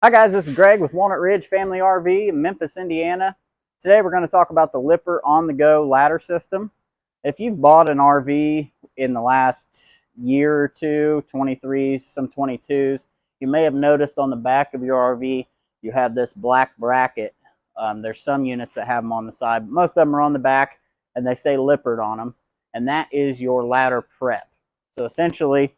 Hi guys, this is Greg with Walnut Ridge Family RV in Memphis, Indiana. Today we're going to talk about the Lippert on-the-go ladder system. If you've bought an RV in the last year or two, 23s, some 22s, you may have noticed on the back of your RV you have this black bracket. There's some units that have them on the side, but most of them are on the back and they say Lippert on them, and that is your ladder prep. So essentially,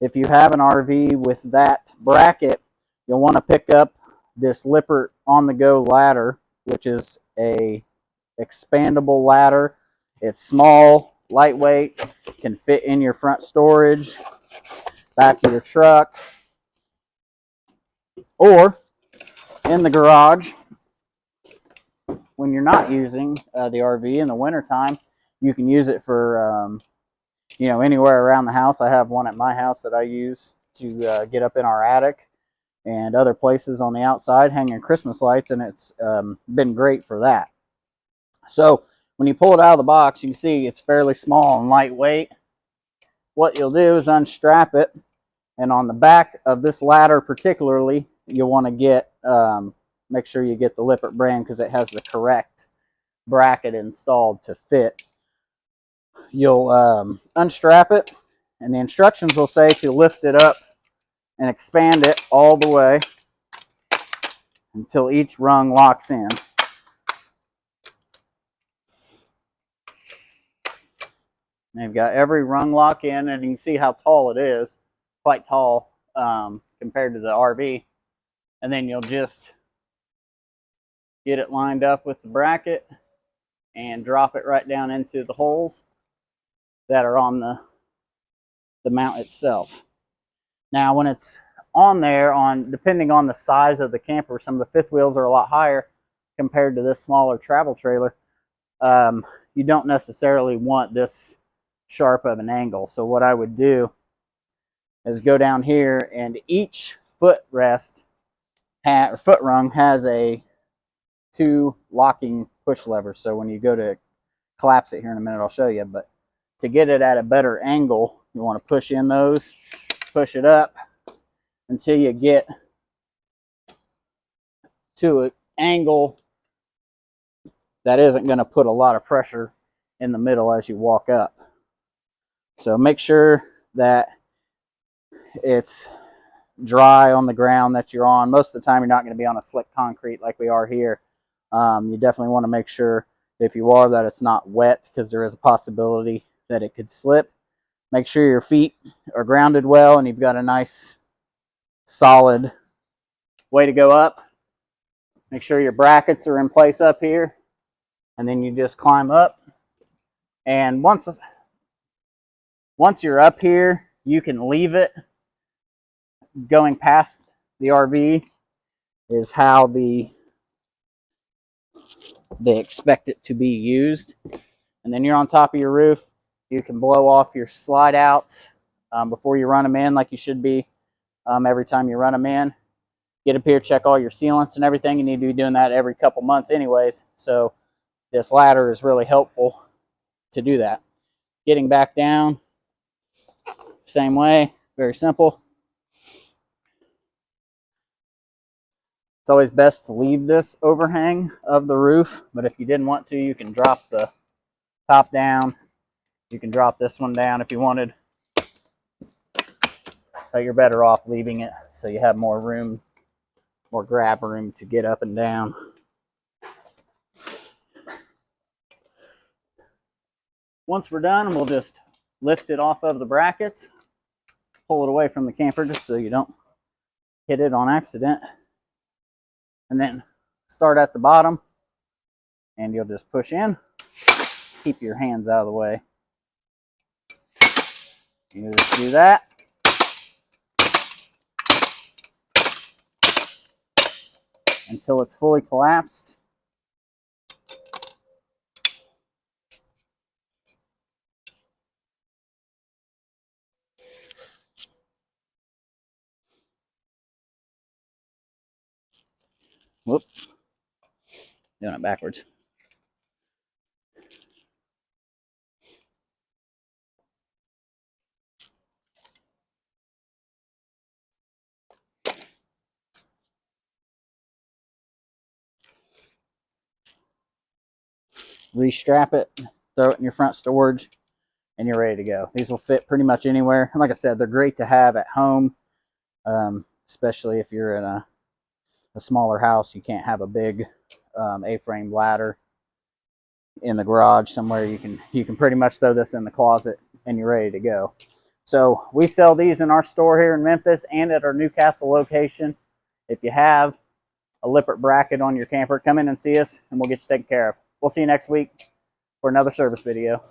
if you have an RV with that bracket, you'll want to pick up this Lippert on-the-go ladder, which is a expandable ladder. It's small, lightweight, can fit in your front storage, back of your truck, or in the garage. When you're not using the RV in the wintertime, you can use it for anywhere around the house. I have one at my house that I use to get up in our attic and other places on the outside hanging Christmas lights, and it's been great for that. So when you pull it out of the box, you can see it's fairly small and lightweight. What you'll do is unstrap it, and on the back of this ladder particularly, you'll want to get make sure you get the Lippert brand because it has the correct bracket installed to fit. You'll unstrap it, and the instructions will say to lift it up and expand it all the way until each rung locks in. And you've got every rung lock in, and you can see how tall it is, quite tall compared to the RV. And then you'll just get it lined up with the bracket and drop it right down into the holes that are on the mount itself. Now, when it's on there, depending on the size of the camper, some of the fifth wheels are a lot higher compared to this smaller travel trailer. You don't necessarily want this sharp of an angle. So what I would do is go down here, and each footrest or foot rung has two locking push levers. So when you go to collapse it here in a minute, I'll show you. But to get it at a better angle, you want to push in those, push it up until you get to an angle that isn't going to put a lot of pressure in the middle as you walk up. So make sure that it's dry on the ground that you're on. Most of the time you're not going to be on a slick concrete like we are here. You definitely want to make sure, if you are, that it's not wet, because there is a possibility that it could slip. Make sure your feet are grounded well and you've got a nice solid way to go up. Make sure your brackets are in place up here, and then you just climb up. And once you're up here, you can leave it. Going past the RV is how they expect it to be used. And then you're on top of your roof. You can blow off your slide outs before you run them in, like you should be every time you run them in. Get up here, check all your sealants and everything. You need to be doing that every couple months anyways. So this ladder is really helpful to do that. Getting back down, same way, very simple. It's always best to leave this overhang of the roof, but if you didn't want to, you can drop the top down. You can drop this one down if you wanted, but you're better off leaving it so you have more room, more grab room to get up and down. Once we're done, we'll just lift it off of the brackets, pull it away from the camper just so you don't hit it on accident, and then start at the bottom, and you'll just push in. Keep your hands out of the way. You just do that. Until it's fully collapsed. Whoop. Doing it backwards. restrap it, throw it in your front storage, and you're ready to go. These will fit pretty much anywhere. And like I said, they're great to have at home, especially if you're in a smaller house. You can't have a big A-frame ladder in the garage somewhere. You can pretty much throw this in the closet and you're ready to go. So we sell these in our store here in Memphis and at our Newcastle location. If you have a Lippert bracket on your camper, come in and see us and we'll get you taken care of. We'll see you next week for another service video.